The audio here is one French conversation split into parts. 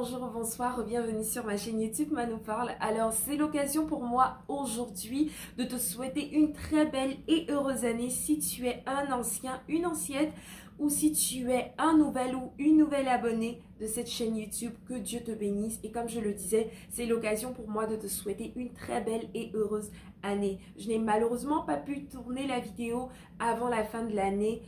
bonjour, bonsoir, bienvenue sur ma chaîne YouTube Manou Parle. Alors c'est l'occasion pour moi aujourd'hui de te souhaiter une très belle et heureuse année si tu es un ancien, une ancienne ou si tu es un nouvel ou une nouvelle abonnée de cette chaîne YouTube. Que Dieu te bénisse et comme je le disais, c'est l'occasion pour moi de te souhaiter une très belle et heureuse année. Je n'ai malheureusement pas pu tourner la vidéo avant la fin de l'année.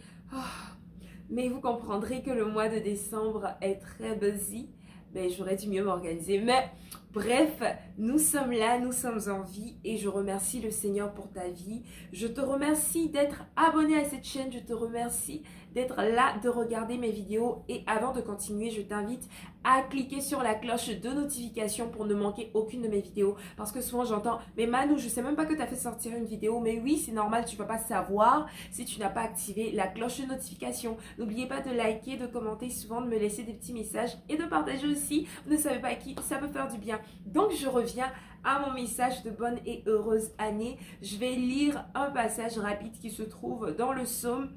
Mais vous comprendrez que le mois de décembre est très busy. Ben, j'aurais dû mieux m'organiser. Mais bref, nous sommes là, nous sommes en vie et je remercie le Seigneur pour ta vie. Je te remercie d'être abonné à cette chaîne. Je te remercie d'être là, de regarder mes vidéos. Et avant de continuer, je t'invite à cliquer sur la cloche de notification pour ne manquer aucune de mes vidéos. Parce que souvent j'entends, mais Manou, je sais même pas que tu as fait sortir une vidéo. Mais oui, c'est normal, tu vas pas savoir si tu n'as pas activé la cloche de notification. N'oubliez pas de liker, de commenter souvent, de me laisser des petits messages et de partager aussi. Vous ne savez pas à qui, ça peut faire du bien. Donc je reviens à mon message de bonne et heureuse année. Je vais lire un passage rapide qui se trouve dans le psaume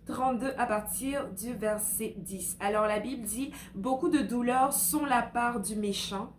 32 à partir du verset 10. Alors la Bible dit, beaucoup de douleurs sont la part du méchant,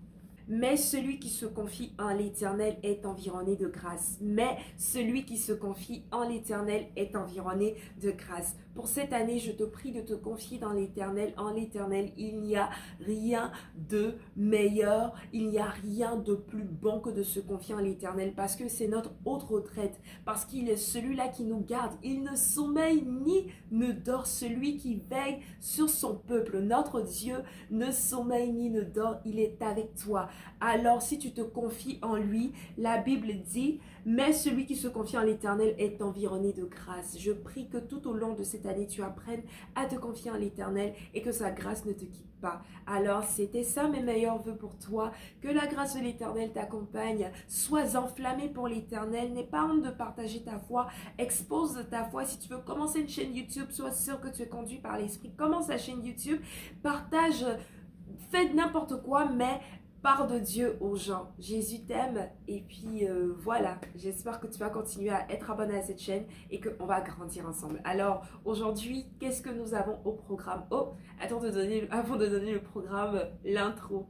mais celui qui se confie en l'Éternel est environné de grâce. Mais celui qui se confie en l'Éternel est environné de grâce. Pour cette année, je te prie de te confier dans l'Éternel. En l'Éternel, il n'y a rien de meilleur. Il n'y a rien de plus bon que de se confier en l'Éternel parce que c'est notre haute retraite. Parce qu'il est celui-là qui nous garde. Il ne sommeille ni ne dort, celui qui veille sur son peuple. Notre Dieu ne sommeille ni ne dort. Il est avec toi. Alors si tu te confies en lui, la Bible dit, mais celui qui se confie en l'Éternel est environné de grâce. Je prie que tout au long de cette année, tu apprennes à te confier en l'Éternel et que sa grâce ne te quitte pas. Alors c'était ça mes meilleurs vœux pour toi, que la grâce de l'Éternel t'accompagne. Sois enflammé pour l'Éternel, n'aie pas honte de partager ta foi, expose ta foi. Si tu veux commencer une chaîne YouTube, sois sûr que tu es conduit par l'Esprit. Commence la chaîne YouTube, partage, fais n'importe quoi, mais parle de Dieu aux gens. Jésus t'aime et puis voilà, j'espère que tu vas continuer à être abonné à cette chaîne et qu'on va grandir ensemble. Alors aujourd'hui, qu'est-ce que nous avons au programme? Oh, avant de donner le programme, l'intro.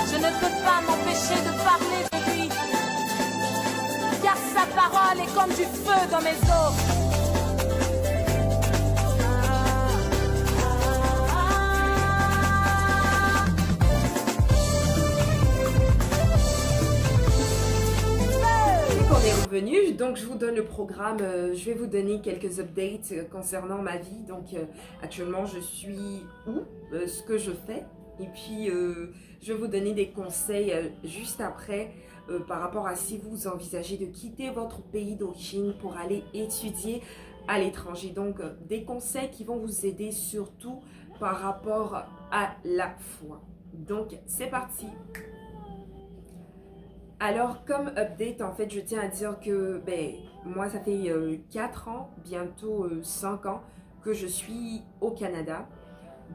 Je ne peux pas m'empêcher de parler de lui, car sa parole est comme du feu dans mes os. Revenu, donc je vous donne le programme, je vais vous donner quelques updates concernant ma vie. Donc actuellement je suis où, ce que je fais et puis je vais vous donner des conseils juste après par rapport à si vous envisagez de quitter votre pays d'origine pour aller étudier à l'étranger. Donc des conseils qui vont vous aider surtout par rapport à la foi. Donc c'est parti. Alors, comme update, en fait, je tiens à dire que moi, ça fait 4 ans, bientôt 5 ans, que je suis au Canada.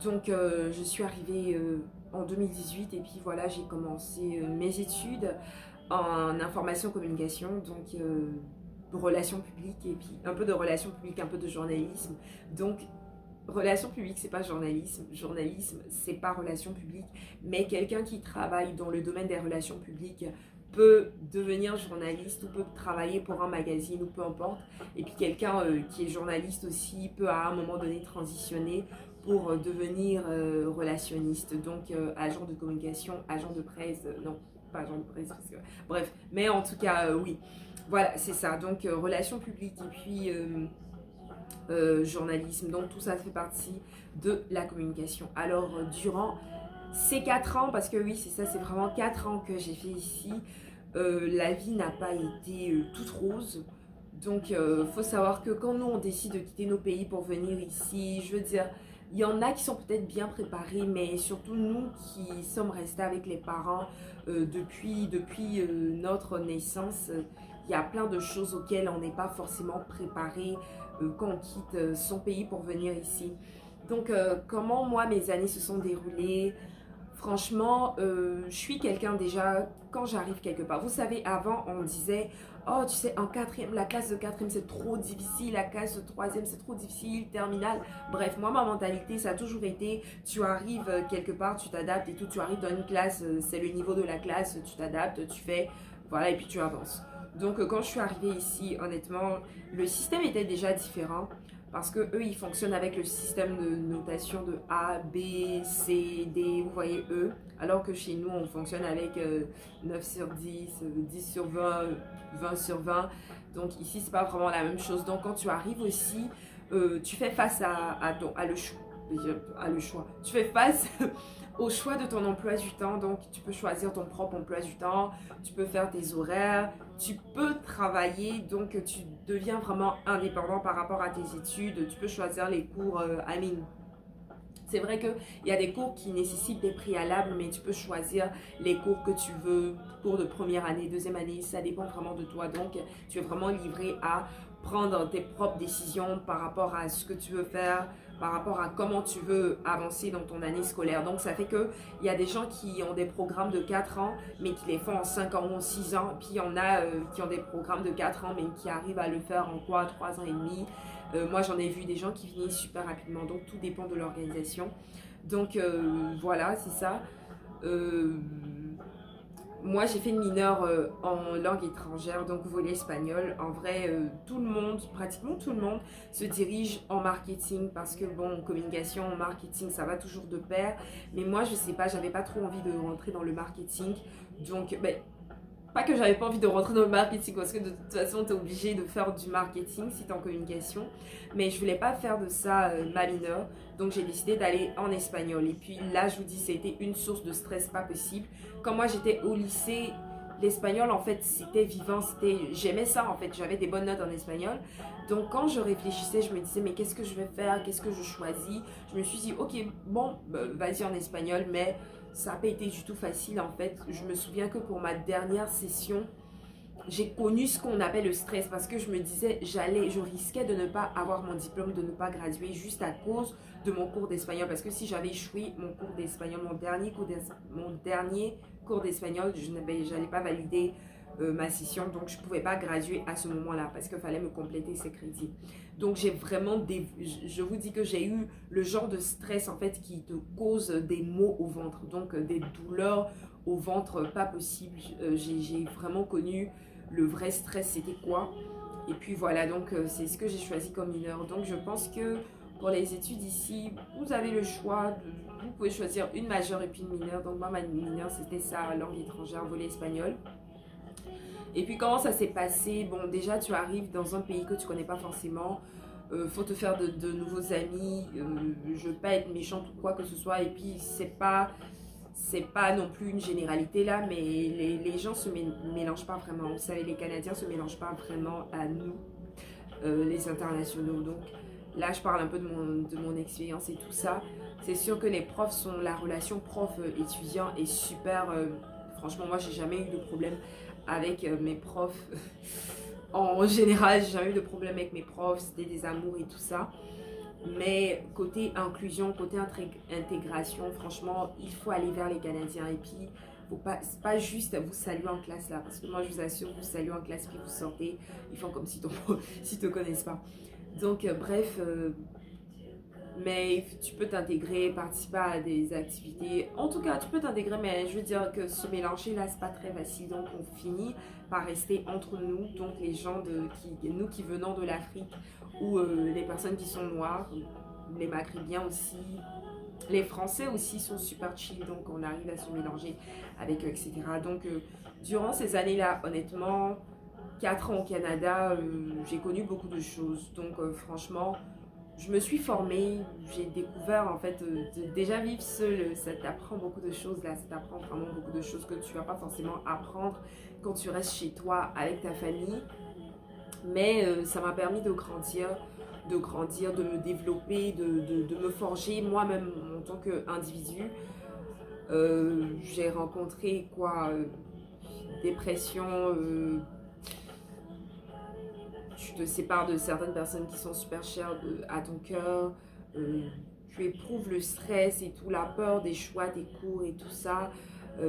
Donc, je suis arrivée en 2018 et puis voilà, j'ai commencé mes études en information-communication, donc relations publiques et puis un peu de relations publiques, un peu de journalisme. Donc, relations publiques, c'est pas journalisme. Journalisme, c'est pas relations publiques. Mais quelqu'un qui travaille dans le domaine des relations publiques peut devenir journaliste ou peut travailler pour un magazine ou peu importe. Et puis quelqu'un qui est journaliste aussi peut à un moment donné transitionner pour devenir relationniste. Donc agent de communication, agent de presse, non, pas agent de presse, parce que, bref. Mais en tout cas, oui. Voilà, c'est ça. Donc relations publiques et puis journalisme. Donc tout ça fait partie de la communication. Alors durant ces 4 ans, parce que oui c'est ça, c'est vraiment 4 ans que j'ai fait ici, la vie n'a pas été toute rose. Donc faut savoir que quand nous on décide de quitter nos pays pour venir ici, je veux dire, il y en a qui sont peut-être bien préparés, mais surtout nous qui sommes restés avec les parents depuis notre naissance, il y a plein de choses auxquelles on n'est pas forcément préparé quand on quitte son pays pour venir ici. Donc comment moi mes années se sont déroulées? Franchement, je suis quelqu'un déjà, quand j'arrive quelque part, vous savez, avant on disait, oh tu sais, en quatrième, la classe de quatrième c'est trop difficile, la classe de troisième c'est trop difficile, terminale. Bref, moi ma mentalité ça a toujours été, tu arrives quelque part, tu t'adaptes et tout, tu arrives dans une classe, c'est le niveau de la classe, tu t'adaptes, tu fais, voilà, et puis tu avances. Donc quand je suis arrivée ici, honnêtement, le système était déjà différent. Parce que eux, ils fonctionnent avec le système de notation de A, B, C, D, vous voyez, E. Alors que chez nous, on fonctionne avec 9 sur 10, 10 sur 20, 20 sur 20. Donc ici, c'est pas vraiment la même chose. Donc quand tu arrives aussi, tu fais face à le choix. Tu fais face au choix de ton emploi du temps. Donc tu peux choisir ton propre emploi du temps, tu peux faire tes horaires, tu peux travailler, donc tu deviens vraiment indépendant par rapport à tes études. Tu peux choisir les cours, c'est vrai qu'il y a des cours qui nécessitent des préalables, mais tu peux choisir les cours que tu veux, cours de première année, deuxième année, ça dépend vraiment de toi. Donc, tu es vraiment livré à prendre tes propres décisions par rapport à ce que tu veux faire, par rapport à comment tu veux avancer dans ton année scolaire. Donc, ça fait qu'il y a des gens qui ont des programmes de 4 ans, mais qui les font en 5 ans ou en 6 ans. Puis, il y en a qui ont des programmes de 4 ans, mais qui arrivent à le faire en quoi, 3 ans et demi. Moi, j'en ai vu des gens qui finissent super rapidement, donc tout dépend de l'organisation. Donc, voilà, c'est ça. Moi, j'ai fait une mineure en langue étrangère, donc volet espagnol. En vrai, tout le monde, pratiquement tout le monde, se dirige en marketing parce que, bon, communication, marketing, ça va toujours de pair. Mais moi, je sais pas, j'avais pas trop envie de rentrer dans le marketing. Donc, ben, pas que j'avais pas envie de rentrer dans le marketing parce que de toute façon tu es obligé de faire du marketing si tu es en communication, mais je voulais pas faire de ça ma mineure, donc j'ai décidé d'aller en espagnol. Et puis là je vous dis, c'était une source de stress pas possible. Quand moi j'étais au lycée, l'espagnol en fait c'était vivant, j'aimais ça en fait, j'avais des bonnes notes en espagnol. Donc quand je réfléchissais, je me disais mais qu'est-ce que je vais faire, qu'est-ce que je choisis. Je me suis dit ok bon vas-y en espagnol, mais ça n'a pas été du tout facile en fait. Je me souviens que pour ma dernière session, j'ai connu ce qu'on appelle le stress parce que je me disais, je risquais de ne pas avoir mon diplôme, de ne pas graduer juste à cause de mon cours d'espagnol. Parce que si j'avais échoué mon cours d'espagnol, mon dernier cours d'espagnol, je n'allais pas valider ma session, donc je ne pouvais pas graduer à ce moment-là parce qu'il fallait me compléter ces crédits. Donc j'ai vraiment, je vous dis que j'ai eu le genre de stress en fait qui te cause des maux au ventre, donc des douleurs au ventre pas possible. J'ai vraiment connu le vrai stress, c'était quoi. Et puis voilà, donc c'est ce que j'ai choisi comme mineure. Donc je pense que pour les études ici, vous avez le choix, vous pouvez choisir une majeure et puis une mineure. Donc moi ma mineure c'était ça, langue étrangère, volet espagnol. Et puis comment ça s'est passé? Bon, déjà tu arrives dans un pays que tu connais pas forcément, faut te faire de nouveaux amis, je veux pas être méchante ou quoi que ce soit, et puis c'est pas non plus une généralité là, mais les gens se mélangent pas vraiment. Vous savez, les Canadiens se mélangent pas vraiment à nous, les internationaux. Donc là je parle un peu de mon expérience et tout ça. C'est sûr que les profs sont, la relation prof-étudiant est super, franchement moi j'ai jamais eu de problème avec mes profs. En général, j'ai jamais eu de problème avec mes profs, c'était des amours et tout ça. Mais côté inclusion, côté intégration, franchement, il faut aller vers les Canadiens. Et puis, c'est pas juste vous saluer en classe là. Parce que moi, je vous assure, vous saluez en classe, puis vous sortez, ils font comme si si te connaissent pas. Donc, bref, mais tu peux t'intégrer, participer à des activités. En tout cas, tu peux t'intégrer, mais je veux dire que se mélanger là, c'est pas très facile. Donc, on finit par rester entre nous. Donc, les gens nous qui venons de l'Afrique ou les personnes qui sont noires, les Maghrébins aussi, les Français aussi sont super chill. Donc, on arrive à se mélanger avec eux, etc. Donc, durant ces années-là, honnêtement, 4 ans au Canada, j'ai connu beaucoup de choses. Donc, franchement, je me suis formée, j'ai découvert en fait, déjà vivre seule, ça t'apprend beaucoup de choses là, ça t'apprend vraiment beaucoup de choses que tu vas pas forcément apprendre quand tu restes chez toi avec ta famille. Mais ça m'a permis de grandir, de me développer, de me forger moi-même en tant qu'individu. J'ai rencontré quoi, dépression, tu te sépares de certaines personnes qui sont super chères à ton cœur. tu éprouves le stress et tout, la peur des choix, des cours et tout ça,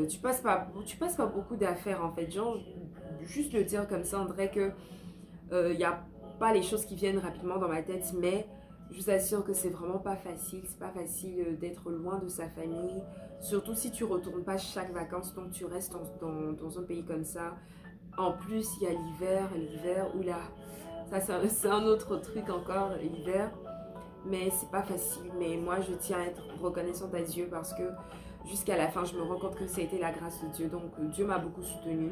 tu passes pas beaucoup d'affaires en fait. Genre, juste le dire comme ça, on dirait que il n'y a pas les choses qui viennent rapidement dans ma tête, mais je vous assure que c'est vraiment pas facile. C'est pas facile d'être loin de sa famille, surtout si tu retournes pas chaque vacances, donc tu restes dans un pays comme ça. En plus, il y a l'hiver, oula, ça c'est un autre truc encore, l'hiver. Mais c'est pas facile. Mais moi, je tiens à être reconnaissante à Dieu parce que jusqu'à la fin, je me rends compte que ça a été la grâce de Dieu. Donc, Dieu m'a beaucoup soutenue.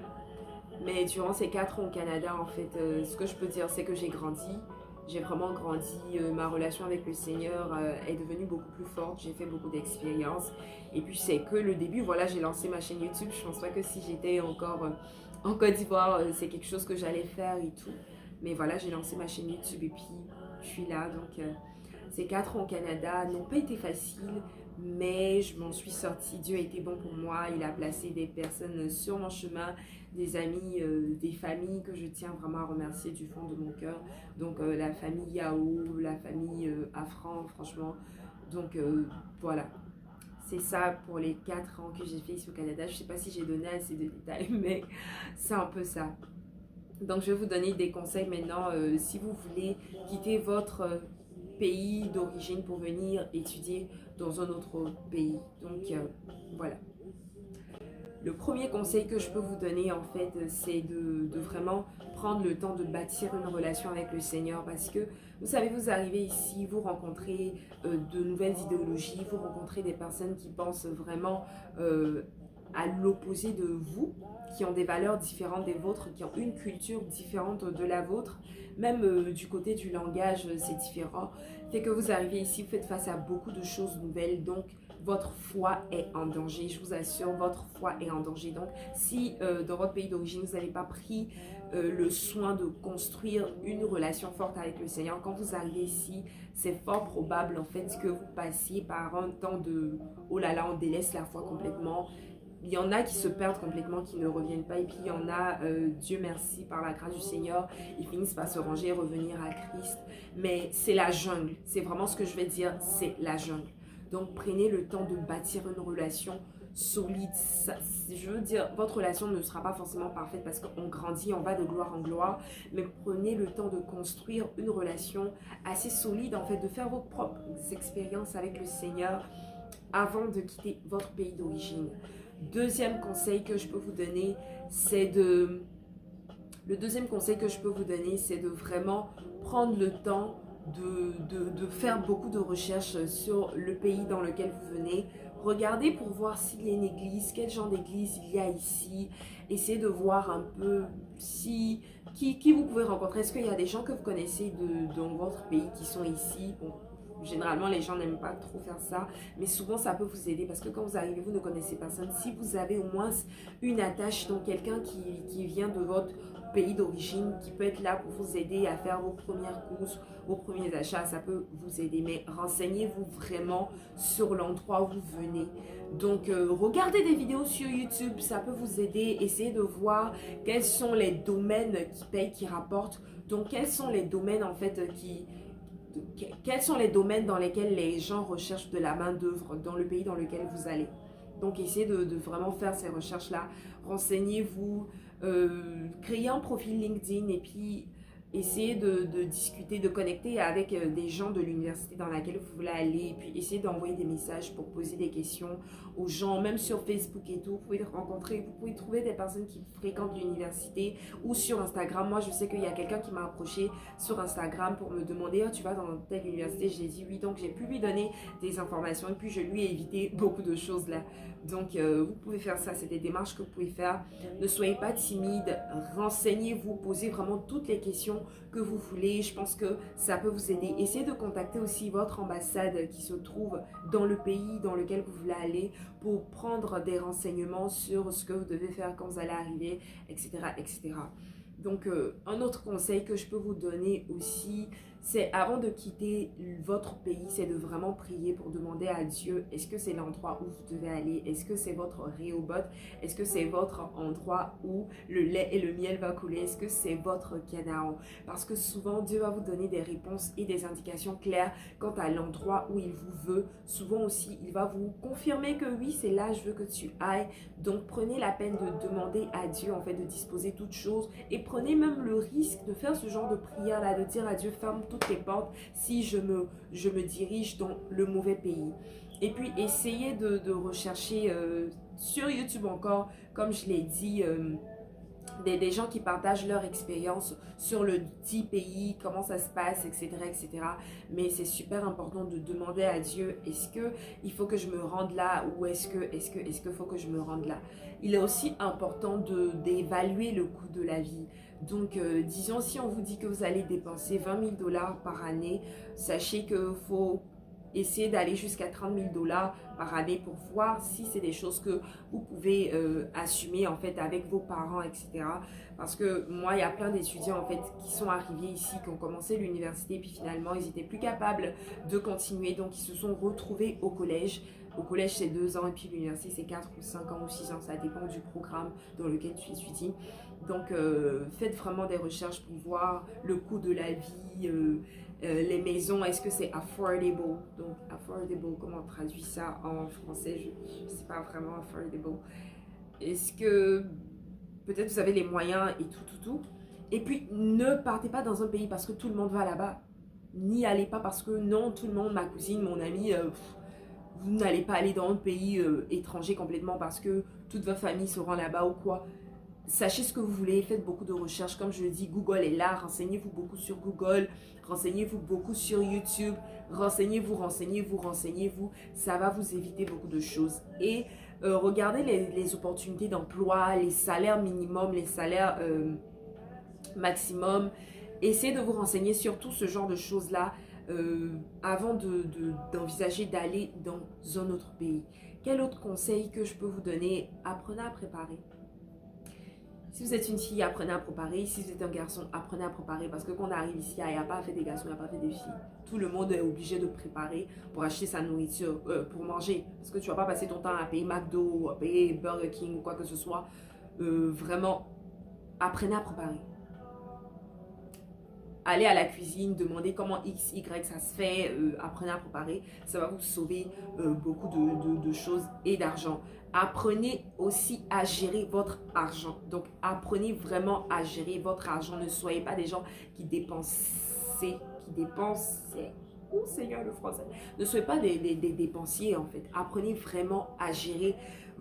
Mais durant ces 4 ans au Canada, en fait, ce que je peux dire, c'est que j'ai grandi. J'ai vraiment grandi. Ma relation avec le Seigneur est devenue beaucoup plus forte. J'ai fait beaucoup d'expériences. Et puis, c'est que le début. Voilà, j'ai lancé ma chaîne YouTube. Je pense pas que si j'étais encore en Côte d'Ivoire, c'est quelque chose que j'allais faire et tout. Mais voilà, j'ai lancé ma chaîne YouTube et puis je suis là. Donc, ces 4 ans au Canada n'ont pas été faciles, mais je m'en suis sortie. Dieu a été bon pour moi. Il a placé des personnes sur mon chemin, des amis, des familles que je tiens vraiment à remercier du fond de mon cœur. Donc, la famille Yao, la famille Afran, franchement. Donc, voilà. C'est ça pour les 4 ans que j'ai fait ici au Canada. Je ne sais pas si j'ai donné assez de détails, mais c'est un peu ça. Donc, je vais vous donner des conseils maintenant. Si vous voulez quitter votre pays d'origine pour venir étudier dans un autre pays. Donc, voilà. Le premier conseil que je peux vous donner, en fait, c'est de vraiment prendre le temps de bâtir une relation avec le Seigneur parce que, vous savez, vous arrivez ici, vous rencontrez de nouvelles idéologies, vous rencontrez des personnes qui pensent vraiment à l'opposé de vous, qui ont des valeurs différentes des vôtres, qui ont une culture différente de la vôtre. Même du côté du langage, c'est différent. Fait que vous arrivez ici, vous faites face à beaucoup de choses nouvelles, donc votre foi est en danger. Je vous assure, votre foi est en danger. Donc, si dans votre pays d'origine, vous n'avez pas pris le soin de construire une relation forte avec le Seigneur, quand vous arrivez ici, c'est fort probable en fait que vous passiez par un temps de « oh là là, on délaisse la foi complètement ». Il y en a qui se perdent complètement, qui ne reviennent pas. Et puis il y en a, Dieu merci, par la grâce du Seigneur, ils finissent par se ranger, revenir à Christ. Mais c'est la jungle. C'est vraiment ce que je vais dire, c'est la jungle. Donc prenez le temps de bâtir une relation solide. Ça, je veux dire, votre relation ne sera pas forcément parfaite parce qu'on grandit, on va de gloire en gloire. Mais prenez le temps de construire une relation assez solide, en fait, de faire vos propres expériences avec le Seigneur avant de quitter votre pays d'origine. Deuxième conseil que je peux vous donner, c'est de... Le deuxième conseil que je peux vous donner, c'est de vraiment prendre le temps de faire beaucoup de recherches sur le pays dans lequel vous venez. Regardez pour voir s'il y a une église, quel genre d'église il y a ici. Essayez de voir un peu si, qui vous pouvez rencontrer. Est-ce qu'il y a des gens que vous connaissez dans votre pays qui sont ici? Bon, généralement, les gens n'aiment pas trop faire ça, mais souvent, ça peut vous aider parce que quand vous arrivez, vous ne connaissez personne. Si vous avez au moins une attache, donc quelqu'un qui vient de votre pays d'origine, qui peut être là pour vous aider à faire vos premières courses, vos premiers achats, ça peut vous aider. Mais renseignez-vous vraiment sur l'endroit où vous venez. Donc, regardez des vidéos sur YouTube, ça peut vous aider. Essayez de voir quels sont les domaines qui payent, qui rapportent. Donc, quels sont les domaines, en fait, quels sont les domaines dans lesquels les gens recherchent de la main-d'œuvre dans le pays dans lequel vous allez. Donc, essayez de vraiment faire ces recherches-là. Renseignez-vous, créez un profil LinkedIn et puis essayez de discuter, de connecter avec des gens de l'université dans laquelle vous voulez aller. Et puis, essayez d'envoyer des messages pour poser des questions aux gens, même sur Facebook et tout. Vous pouvez rencontrer, vous pouvez trouver des personnes qui fréquentent l'université ou sur Instagram. Moi, je sais qu'il y a quelqu'un qui m'a approché sur Instagram pour me demander « tu vas dans telle université ?» J'ai dit oui, donc j'ai pu lui donner des informations et puis je lui ai évité beaucoup de choses là. Donc, vous pouvez faire ça, c'est des démarches que vous pouvez faire. Ne soyez pas timide, renseignez-vous, posez vraiment toutes les questions que vous voulez. Je pense que ça peut vous aider. Essayez de contacter aussi votre ambassade qui se trouve dans le pays dans lequel vous voulez aller pour prendre des renseignements sur ce que vous devez faire quand vous allez arriver, etc. etc. Donc, un autre conseil que je peux vous donner aussi, c'est avant de quitter votre pays, c'est de vraiment prier pour demander à Dieu, est-ce que c'est l'endroit où vous devez aller? Est-ce que c'est votre Rehoboth? Est-ce que c'est votre endroit où le lait et le miel va couler? Est-ce que c'est votre Canaan? Parce que souvent, Dieu va vous donner des réponses et des indications claires quant à l'endroit où il vous veut. Souvent aussi, il va vous confirmer que oui, c'est là, je veux que tu ailles. Donc, prenez la peine de demander à Dieu, en fait, de disposer toutes choses. Et prenez même le risque de faire ce genre de prière-là, de dire à Dieu, ferme toutes les portes si je me dirige dans le mauvais pays. Et puis, essayez de rechercher sur YouTube encore, comme je l'ai dit, des gens qui partagent leur expérience sur le dit pays, comment ça se passe, etc. etc. Mais c'est super important de demander à Dieu, est-ce qu'il faut que je me rende là ou est-ce qu'il faut que je me rende là? Il est aussi important d'évaluer le coût de la vie. Donc, disons, si on vous dit que vous allez dépenser 20 000 dollars par année, sachez qu'il faut essayer d'aller jusqu'à 30 000 dollars par année pour voir si c'est des choses que vous pouvez assumer en fait avec vos parents, etc. Parce que moi, il y a plein d'étudiants en fait qui sont arrivés ici, qui ont commencé l'université, puis finalement, ils n'étaient plus capables de continuer. Donc, ils se sont retrouvés au collège. Au collège, c'est 2 ans et puis l'université, c'est 4 ou 5 ans ou 6 ans. Ça dépend du programme dans lequel tu étudies. Donc, faites vraiment des recherches pour voir le coût de la vie, les maisons, est-ce que c'est affordable? Donc, affordable, comment on traduit ça en français? Je ne sais pas vraiment affordable. Est-ce que peut-être vous avez les moyens et tout. Et puis, ne partez pas dans un pays parce que tout le monde va là-bas. N'y allez pas parce que non, tout le monde, ma cousine, mon ami, vous n'allez pas aller dans un pays étranger complètement parce que toute votre famille se rend là-bas ou quoi. Sachez ce que vous voulez, faites beaucoup de recherches. Comme je le dis, Google est là. Renseignez-vous beaucoup sur Google. Renseignez-vous beaucoup sur YouTube. Renseignez-vous. Ça va vous éviter beaucoup de choses. Et regardez les opportunités d'emploi, les salaires minimums, les salaires maximum. Essayez de vous renseigner sur tout ce genre de choses-là avant d'envisager d'aller dans un autre pays. Quel autre conseil que je peux vous donner? Apprenez à préparer. Si vous êtes une fille, apprenez à préparer. Si vous êtes un garçon, apprenez à préparer. Parce que quand on arrive ici, il n'y a pas fait des garçons, il n'y a pas fait des filles. Tout le monde est obligé de préparer pour acheter sa nourriture, pour manger. Parce que tu ne vas pas passer ton temps à payer McDo, à payer Burger King ou quoi que ce soit. Vraiment, apprenez à préparer. Allez à la cuisine, demandez comment X, Y ça se fait, apprenez à préparer. Ça va vous sauver beaucoup de choses et d'argent. Apprenez aussi à gérer votre argent. Donc, apprenez vraiment à gérer votre argent. Ne soyez pas des gens qui dépensent. Oh Seigneur, le français. Ne soyez pas des dépensiers en fait. Apprenez vraiment à gérer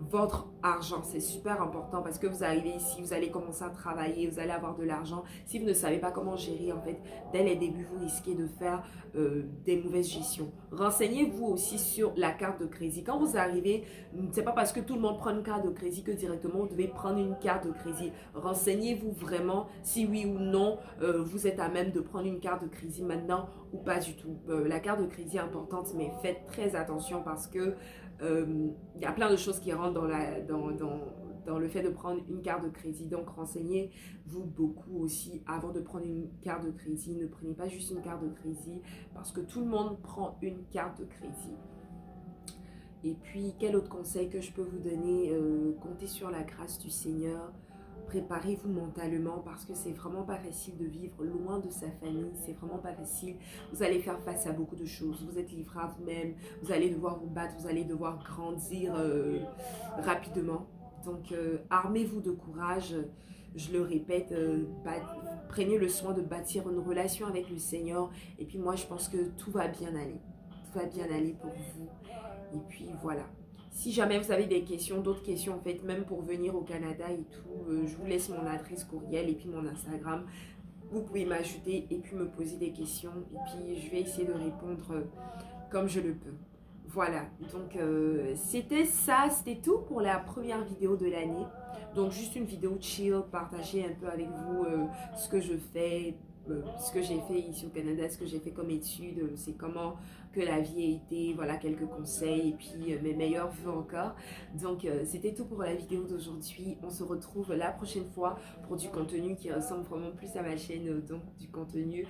votre argent. C'est super important parce que vous arrivez ici, vous allez commencer à travailler, vous allez avoir de l'argent. Si vous ne savez pas comment gérer en fait, dès les débuts, vous risquez de faire des mauvaises gestions. Renseignez-vous aussi sur la carte de crédit. Quand vous arrivez, c'est pas parce que tout le monde prend une carte de crédit que directement vous devez prendre une carte de crédit. Renseignez-vous vraiment si oui ou non vous êtes à même de prendre une carte de crédit maintenant ou pas du tout. La carte de crédit est importante, mais faites très attention parce que il y a plein de choses qui rentrent dans le fait de prendre une carte de crédit. Donc, renseignez-vous beaucoup aussi avant de prendre une carte de crédit. Ne prenez pas juste une carte de crédit parce que tout le monde prend une carte de crédit. Et puis, quel autre conseil que je peux vous donner? Comptez sur la grâce du Seigneur. Préparez-vous mentalement parce que c'est vraiment pas facile de vivre loin de sa famille, c'est vraiment pas facile. Vous allez faire face à beaucoup de choses, vous êtes livré à vous-même, vous allez devoir vous battre, vous allez devoir grandir rapidement. Donc armez-vous de courage, je le répète, prenez le soin de bâtir une relation avec le Seigneur et puis moi je pense que tout va bien aller, pour vous et puis voilà. Si jamais vous avez des questions, d'autres questions en fait, même pour venir au Canada et tout, je vous laisse mon adresse courriel et puis mon Instagram. Vous pouvez m'ajouter et puis me poser des questions et puis je vais essayer de répondre comme je le peux. Voilà, donc c'était tout pour la première vidéo de l'année. Donc juste une vidéo chill, partager un peu avec vous ce que je fais, ce que j'ai fait ici au Canada, ce que j'ai fait comme étude, c'est comment que la vie a été, voilà quelques conseils et puis mes meilleurs vœux encore. Donc c'était tout pour la vidéo d'aujourd'hui. On se retrouve la prochaine fois pour du contenu qui ressemble vraiment plus à ma chaîne, donc du contenu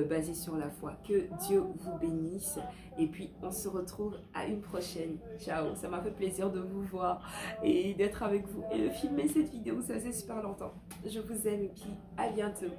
basé sur la foi. Que Dieu vous bénisse et puis on se retrouve à une prochaine. Ciao, ça m'a fait plaisir de vous voir et d'être avec vous et de filmer cette vidéo, ça faisait super longtemps. Je vous aime et puis à bientôt.